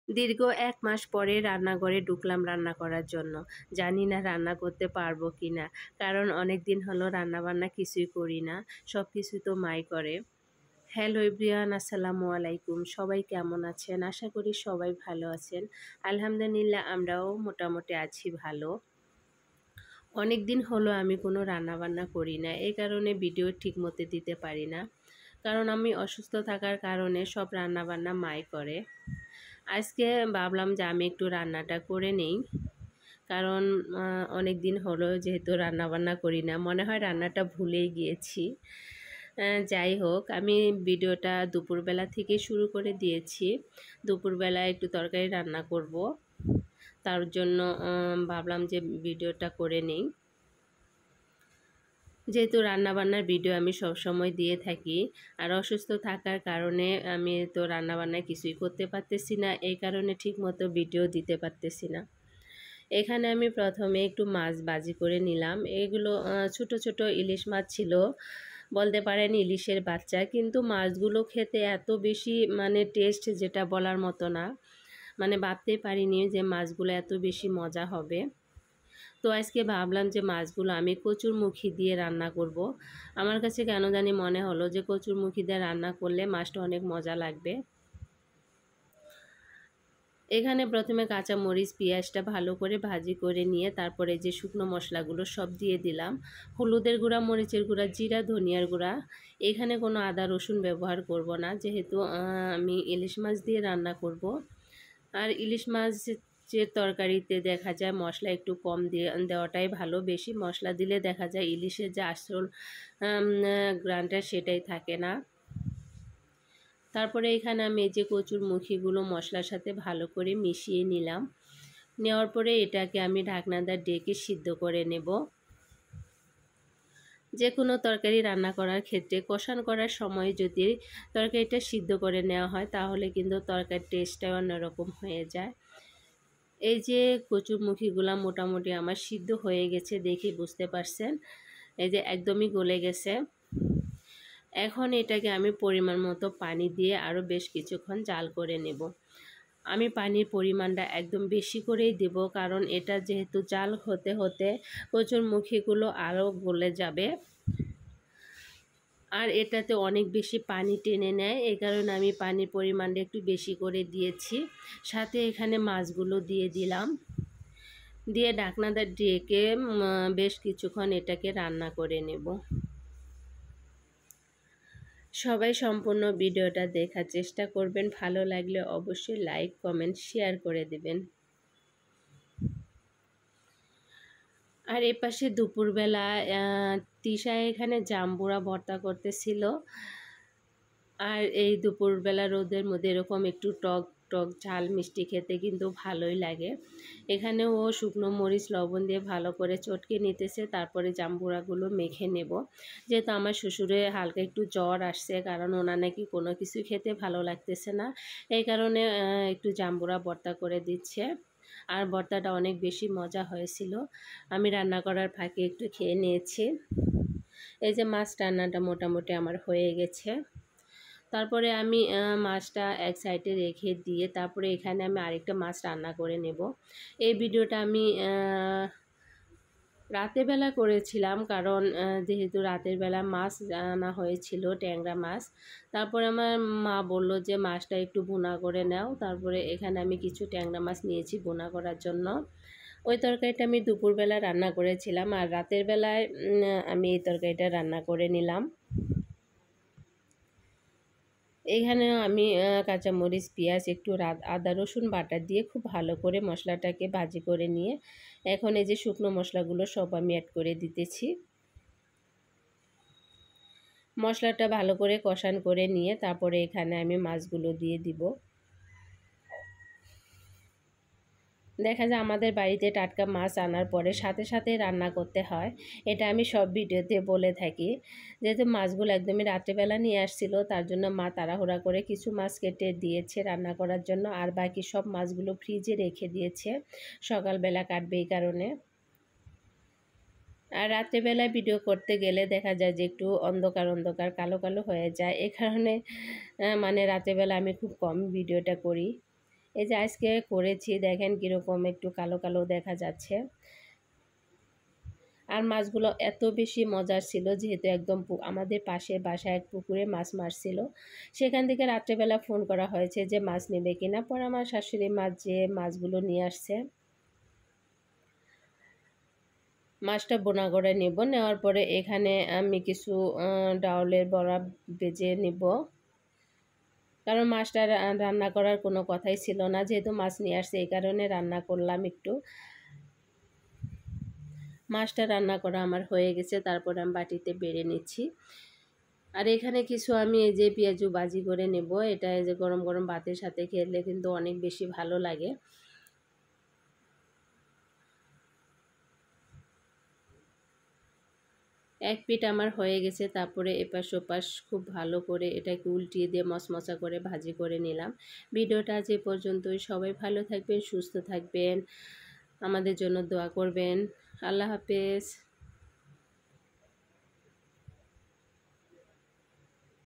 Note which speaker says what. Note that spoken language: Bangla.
Speaker 1: দীর্ঘ ১ মাস পরে রান্নাঘরে ঢুকলাম রান্না করার জন্য। জানি না রান্না করতে পারবো কিনা। কারণ অনেকদিন হলো রান্নাবান্না কিছুই করি না। সবকিছু তো মাই করে। হ্যালো এভরিওয়ান, আসসালামু আলাইকুম। সবাই কেমন আছেন? আশা করি সবাই ভালো আছেন। আলহামদুলিল্লাহ আমরাও মোটামুটি আছি ভালো। অনেকদিন হলো আমি কোনো রান্নাবান্না করি না। এই কারণে ভিডিও ঠিকমতো দিতে পারি না। কারণ আমি অসুস্থ থাকার কারণে সব রান্নাবান্না মাই করে। আজকে ভাবলাম যে আমি একটু রান্নাটা করে নেই। কারণ অনেক দিন হলো যেহেতু রান্নাবান্না করি না, মনে হয় রান্নাটা ভুলেই গিয়েছি। যাই হোক, আমি ভিডিওটা দুপুরবেলা থেকে শুরু করে দিয়েছি। দুপুরবেলা একটু তরকারি রান্না করব, তার জন্য ভাবলাম যে ভিডিওটা করে নেই। যেহেতু রান্নাবান্নার ভিডিও আমি সবসময় দিয়ে থাকি, আর অসুস্থ থাকার কারণে আমি তো রান্নাবান্নায় কিছুই করতে পারতেছি না, এই কারণে ঠিকমতো ভিডিও দিতে পারতেছি না। এখানে আমি প্রথমে একটু মাছ ভাজি করে নিলাম। এগুলো ছোট ছোট ইলিশ মাছ ছিল, বলতে পারেন ইলিশের বাচ্চা, কিন্তু মাছগুলো খেতে এত বেশি মানে টেস্ট, যেটা বলার মতো না। মানে ভাবতেই পারিনি যে মাছগুলো এত বেশি মজা হবে। তো আজকে ভাবলাম যে মাছগুলো আমি কচুরমুখী দিয়ে রান্না করব। আমার কাছে কেন জানি মনে হলো যে কচুরমুখী দিয়ে রান্না করলে মাছটা অনেক মজা লাগবে। এখানে প্রথমে কাঁচা মরিচ পেঁয়াজটা ভালো করে ভাজি করে নিয়ে তারপরে যে শুকনো মশলাগুলো সব দিয়ে দিলাম। হলুদের গুঁড়া, মরিচের গুঁড়া, জিরা, ধনিয়ার গুঁড়া। এখানে কোনো আদা রসুন ব্যবহার করব না, যেহেতু আমি ইলিশ মাছ দিয়ে রান্না করব। আর ইলিশ মাছের তরকারিতে দেখা যায় মশলা একটু কম দেওয়াটাই ভালো। বেশি মশলা দিলে দেখা যায় ইলিশের যে আসল গ্রানটা সেটাই থাকে না। তারপরে এখানে আমি এই যে কচুরমুখীগুলো মশলার সাথে ভালো করে মিশিয়ে নিলাম। নেওয়ার পরে এটাকে আমি ঢাকনাদার ডেকে সিদ্ধ করে নেব। যে কোনো তরকারি রান্না করার ক্ষেত্রে কষান করার সময় যদি তরকারিটা সিদ্ধ করে নেওয়া হয়, তাহলে কিন্তু তরকারির টেস্টটা অন্যরকম হয়ে যায়। এই যে কচুরমুখীগুলা মোটামুটি আমার সিদ্ধ হয়ে গেছে, দেখে বুঝতে পারছেন। এই যে একদমই গলে গেছে। এখন এটাকে আমি পরিমাণ মতো পানি দিয়ে আরও বেশ কিছুক্ষণ জাল করে নেব। আমি পানির পরিমাণটা একদম বেশি করেই দেব, কারণ এটা যেহেতু জাল হতে হতে কচুরমুখীগুলো আরও গলে যাবে, আর এটাতে অনেক বেশি পানি টেনে নেয়। এই কারণে আমি পানির পরিমাণটা একটু বেশি করে দিয়েছি। সাথে এখানে মাছগুলো দিয়ে দিলাম, দিয়ে ঢাকনাটা ঢেকে বেশ কিছুক্ষণ এটাকে রান্না করে নেব। সবাই সম্পূর্ণ ভিডিওটা দেখার চেষ্টা করবেন। ভালো লাগলে অবশ্যই লাইক, কমেন্ট, শেয়ার করে দেবেন। আর এপাশে দুপুরবেলা তিশা এখানে জাম্বুরা ভর্তা করতেছিল। আর এই দুপুরবেলা রোদের মধ্যে এরকম একটু টক টক ঝাল মিষ্টি খেতে কিন্তু ভালোই লাগে। এখানে ও শুকনো মরিচ লবণ দিয়ে ভালো করে চটকে নিতেছে, তারপরে জাম্বুরাগুলো মেখে নেব। যেহেতু আমার শ্বশুরের হালকা একটু জ্বর আসছে, কারণ ওনার নাকি কোনো কিছু খেতে ভালো লাগতেছে না, এই কারণে একটু জাম্বুরা ভর্তা করে দিচ্ছে। আর ভর্তাটা অনেক বেশি মজা হয়েছিল। আমি রান্না করার ফাঁকে একটু খেয়ে নিয়েছি। এই যে মাছ রান্নাটা মোটামুটি আমার হয়ে গেছে। তারপরে আমি মাছটা এক সাইডে রেখে দিয়ে তারপরে এখানে আমি আরেকটা মাছ রান্না করে নেব। এই ভিডিওটা আমি রাতের বেলা করেছিলাম, কারণ যেহেতু রাতের বেলা মাছ আনা হয়েছিল, ট্যাংরা মাছ। তারপরে আমার মা বলল যে মাছটা একটু ভুনা করে নাও। তারপরে এখানে আমি কিছু ট্যাংরা মাছ নিয়েছি ভুনা করার জন্য। ওই তরকারিটা আমি দুপুরবেলা রান্না করেছিলাম, আর রাতের বেলায় আমি এই তরকারিটা রান্না করে নিলাম। এখানে আমি কাঁচামরিচ, পেঁয়াজ, একটু আদা রসুন বাটা দিয়ে খুব ভালো করে মশলাটাকে ভাজি করে নিয়ে এখন এই যে শুকনো মশলাগুলো সব আমি অ্যাড করে দিতেছি। মশলাটা ভালো করে কষান করে নিয়ে তারপরে এখানে আমি মাছগুলো দিয়ে দিব। দেখা যায় আমাদের বাড়িতে টাটকা মাছ আনার পরে সাথে সাথে রান্না করতে হয়, এটা আমি সব ভিডিওতে বলে থাকি। যেহেতু মাছগুলো একদমই রাত্রেবেলা নিয়ে আসছিল, তার জন্য মা তাড়াহুড়া করে কিছু মাছ কেটে দিয়েছে রান্না করার জন্য, আর বাকি সব মাছগুলো ফ্রিজে রেখে দিয়েছে, সকালবেলা কাটবে এই কারণে। আর রাত্রেবেলায় ভিডিও করতে গেলে দেখা যায় যে একটু অন্ধকার অন্ধকার কালো কালো হয়ে যায়, এই কারণে মানে রাত্রেবেলা আমি খুব কম ভিডিওটা করি। এই যে আজকে করেছি, দেখেন কীরকম একটু কালো কালো দেখা যাচ্ছে। আর মাছগুলো এত বেশি মজার ছিল, যেহেতু একদম আমাদের পাশে বাসায় এক পুকুরে মাছ মারছিল। সেখান থেকে রাত্রেবেলা ফোন করা হয়েছে যে মাছ নেবে কিনা। পরে আমার শাশুড়ি মা যে মাছগুলো নিয়ে আসছে, মাছটা বোনা করে নেব। নেওয়ার পরে এখানে আমি কিছু ডাউলের বড়া ভেজে নেব, কারণ মাছটা রান্না করার কোনো কথাই ছিল না, যেহেতু মাছ নিয়ে আসছে এই কারণে রান্না করলাম একটু। মাছটা রান্না করা আমার হয়ে গেছে, তারপর আমি বাটিতে বেড়ে নিচ্ছি। আর এখানে কিছু আমি এই যে পেঁয়াজু ভাজি করে নেব। এটা এই যে গরম গরম ভাতের সাথে খেলে কিন্তু অনেক বেশি ভালো লাগে। এক পিঠ আমার হয়ে গেছে, তারপরে এপাশ ওপাশ খুব ভালো করে এটাকে উল্টিয়ে দিয়ে মচমচা করে ভাজি করে নিলাম। ভিডিওটা আজ এ পর্যন্তই। সবাই ভালো থাকবেন, সুস্থ থাকবেন, আমাদের জন্য দোয়া করবেন। আল্লাহ হাফেজ।